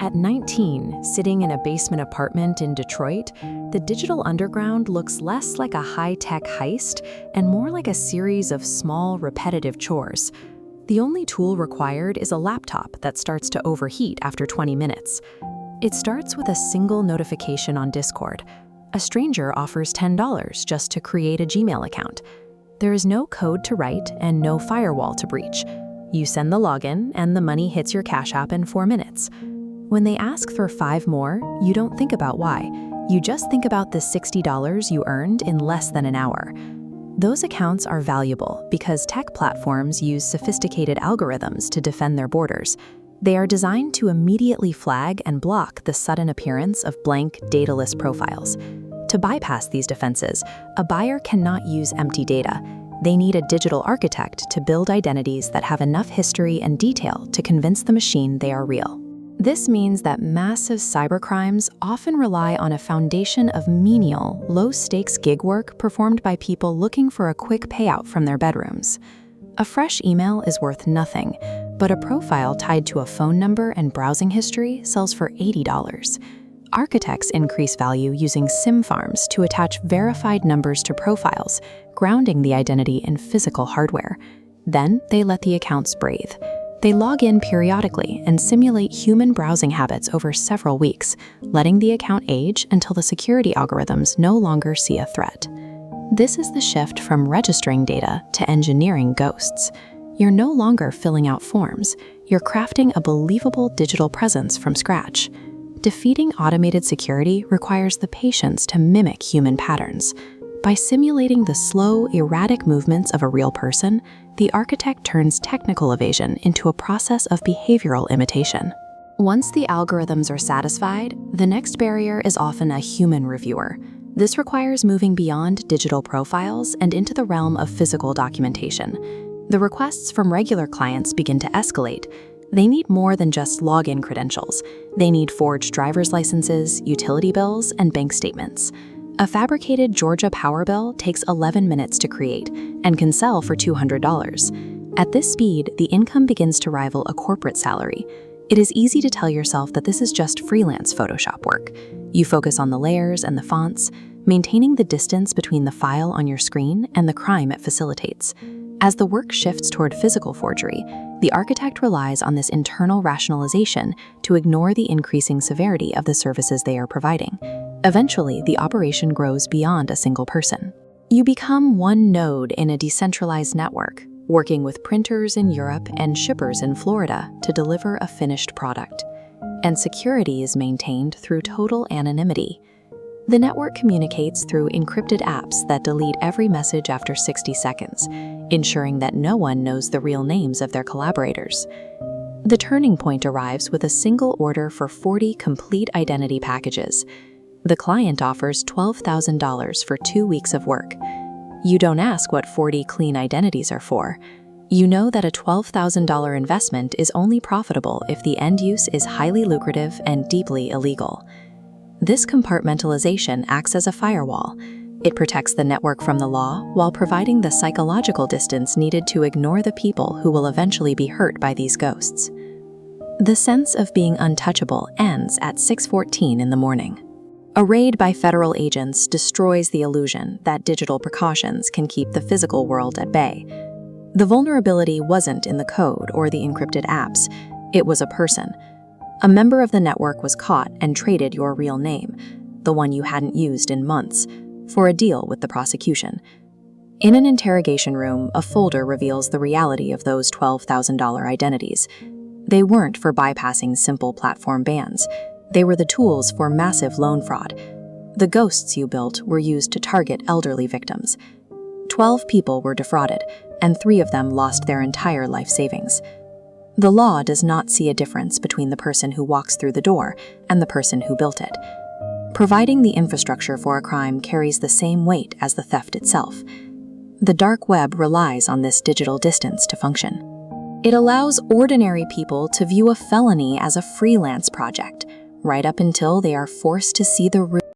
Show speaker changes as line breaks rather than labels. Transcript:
At 19, sitting in a basement apartment in Detroit, the digital underground looks less like a high-tech heist and more like a series of small, repetitive chores. The only tool required is a laptop that starts to overheat after 20 minutes. It starts with a single notification on Discord. A stranger offers $10 just to create a Gmail account. There is no code to write and no firewall to breach. You send the login and the money hits your Cash App in 4 minutes. When they ask for 5 more, you don't think about why. You just think about the $60 you earned in less than an hour. Those accounts are valuable because tech platforms use sophisticated algorithms to defend their borders. They are designed to immediately flag and block the sudden appearance of blank, dataless profiles. To bypass these defenses, a buyer cannot use empty data. They need a digital architect to build identities that have enough history and detail to convince the machine they are real. This means that massive cybercrimes often rely on a foundation of menial, low-stakes gig work performed by people looking for a quick payout from their bedrooms. A fresh email is worth nothing, but a profile tied to a phone number and browsing history sells for $80. Architects increase value using SIM farms to attach verified numbers to profiles, grounding the identity in physical hardware. Then they let the accounts breathe. They log in periodically and simulate human browsing habits over several weeks, letting the account age until the security algorithms no longer see a threat. This is the shift from registering data to engineering ghosts. You're no longer filling out forms. You're crafting a believable digital presence from scratch. Defeating automated security requires the patience to mimic human patterns. By simulating the slow, erratic movements of a real person, the architect turns technical evasion into a process of behavioral imitation. Once the algorithms are satisfied, the next barrier is often a human reviewer. This requires moving beyond digital profiles and into the realm of physical documentation. The requests from regular clients begin to escalate. They need more than just login credentials. They need forged driver's licenses, utility bills, and bank statements. A fabricated Georgia power bill takes 11 minutes to create and can sell for $200. At this speed, the income begins to rival a corporate salary. It is easy to tell yourself that this is just freelance Photoshop work. You focus on the layers and the fonts, maintaining the distance between the file on your screen and the crime it facilitates. As the work shifts toward physical forgery, the architect relies on this internal rationalization to ignore the increasing severity of the services they are providing. Eventually, the operation grows beyond a single person. You become one node in a decentralized network, working with printers in Europe and shippers in Florida to deliver a finished product. And security is maintained through total anonymity. The network communicates through encrypted apps that delete every message after 60 seconds, ensuring that no one knows the real names of their collaborators. The turning point arrives with a single order for 40 complete identity packages. The client offers $12,000 for 2 weeks of work. You don't ask what 40 clean identities are for. You know that a $12,000 investment is only profitable if the end use is highly lucrative and deeply illegal. This compartmentalization acts as a firewall. It protects the network from the law while providing the psychological distance needed to ignore the people who will eventually be hurt by these ghosts. The sense of being untouchable ends at 6:14 in the morning. A raid by federal agents destroys the illusion that digital precautions can keep the physical world at bay. The vulnerability wasn't in the code or the encrypted apps. It was a person. A member of the network was caught and traded your real name, the one you hadn't used in months, for a deal with the prosecution. In an interrogation room, a folder reveals the reality of those $12,000 identities. They weren't for bypassing simple platform bans. They were the tools for massive loan fraud. The ghosts you built were used to target elderly victims. 12 people were defrauded, and 3 of them lost their entire life savings. The law does not see a difference between the person who walks through the door and the person who built it. Providing the infrastructure for a crime carries the same weight as the theft itself. The dark web relies on this digital distance to function. It allows ordinary people to view a felony as a freelance project, right up until they are forced to see the